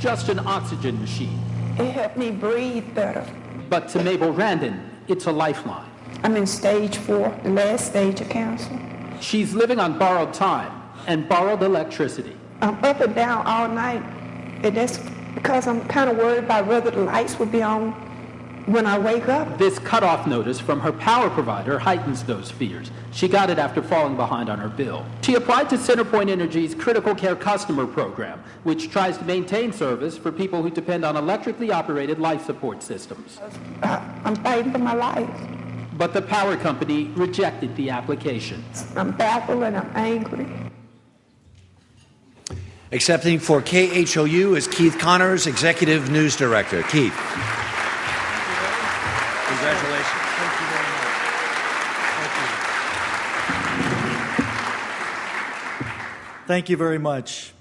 just an oxygen machine. It helped me breathe better. But to Mabel Randon, it's a lifeline. I'm in stage 4, the last stage of cancer. She's living on borrowed time and borrowed electricity. I'm up and down all night, and that's because I'm kind of worried about whether the lights will be on when I wake up. This cutoff notice from her power provider heightens those fears. She got it after falling behind on her bill. She applied to CenterPoint Energy's Critical Care Customer Program, which tries to maintain service for people who depend on electrically operated life support systems. I'm fighting for my life. But the power company rejected the application. I'm baffled and I'm angry. Accepting for KHOU is Keith Connors, Executive News Director. Keith. Congratulations. Thank you very much. Thank you very much.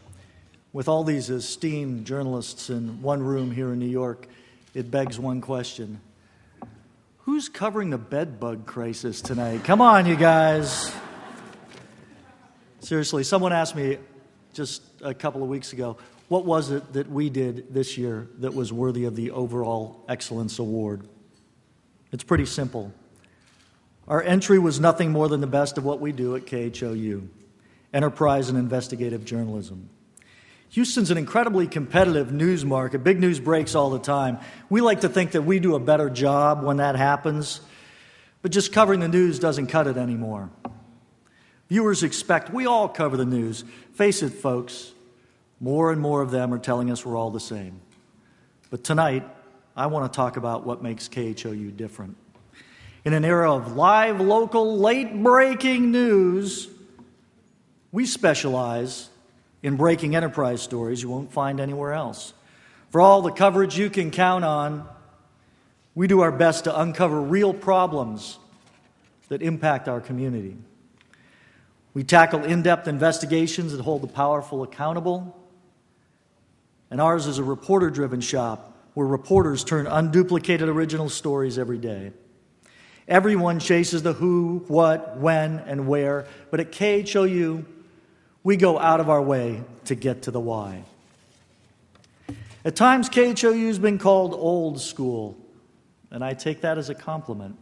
With all these esteemed journalists in one room here in New York, it begs one question. Who's covering the bed bug crisis tonight? Come on, you guys. Seriously, someone asked me just a couple of weeks ago, what was it that we did this year that was worthy of the Overall Excellence Award? It's pretty simple. Our entry was nothing more than the best of what we do at KHOU, enterprise and investigative journalism. Houston's an incredibly competitive news market. Big news breaks all the time. We like to think that we do a better job when that happens, but just covering the news doesn't cut it anymore. Viewers expect we all cover the news. Face it, folks, more and more of them are telling us we're all the same. But tonight, I want to talk about what makes KHOU different. In an era of live, local, late-breaking news, we specialize in breaking enterprise stories you won't find anywhere else. For all the coverage you can count on, we do our best to uncover real problems that impact our community. We tackle in-depth investigations that hold the powerful accountable. And ours is a reporter-driven shop where reporters turn unduplicated original stories every day. Everyone chases the who, what, when, and where, but at KHOU, we go out of our way to get to the why. At times, KHOU has been called old school, and I take that as a compliment.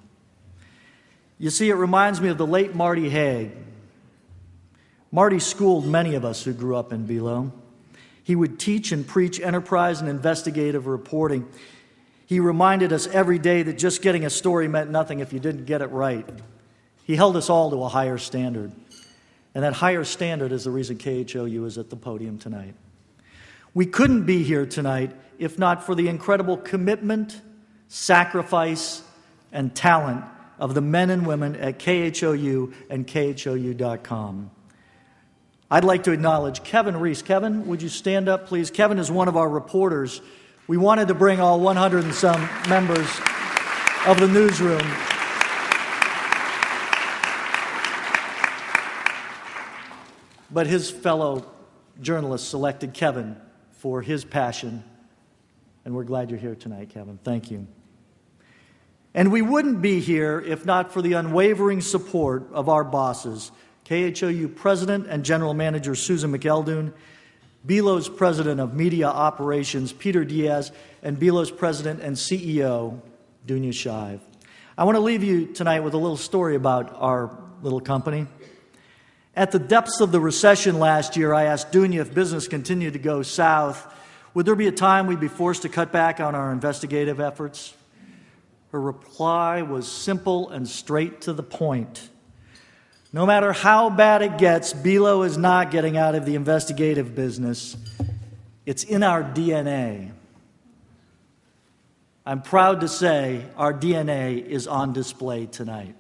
You see, it reminds me of the late Marty Haig. Marty schooled many of us who grew up in Below. He would teach and preach enterprise and investigative reporting. He reminded us every day that just getting a story meant nothing if you didn't get it right. He held us all to a higher standard. And that higher standard is the reason KHOU is at the podium tonight. We couldn't be here tonight if not for the incredible commitment, sacrifice, and talent of the men and women at KHOU and KHOU.com. I'd like to acknowledge Kevin Reese. Kevin, would you stand up, please? Kevin is one of our reporters. We wanted to bring all 100 and some members of the newsroom. But his fellow journalists selected Kevin for his passion, and we're glad you're here tonight, Kevin. Thank you. And we wouldn't be here if not for the unwavering support of our bosses, KHOU President and General Manager Susan McEldoon, Below's President of Media Operations Peter Diaz, and Below's President and CEO Dunya Shive. I want to leave you tonight with a little story about our little company. At the depths of the recession last year, I asked Dunya if business continued to go south, would there be a time we'd be forced to cut back on our investigative efforts? Her reply was simple and straight to the point. No matter how bad it gets, Below is not getting out of the investigative business. It's in our DNA. I'm proud to say our DNA is on display tonight.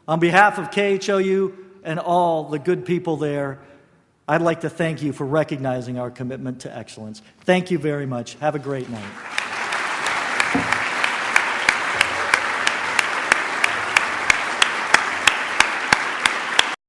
On behalf of KHOU and all the good people there, I'd like to thank you for recognizing our commitment to excellence. Thank you very much. Have a great night.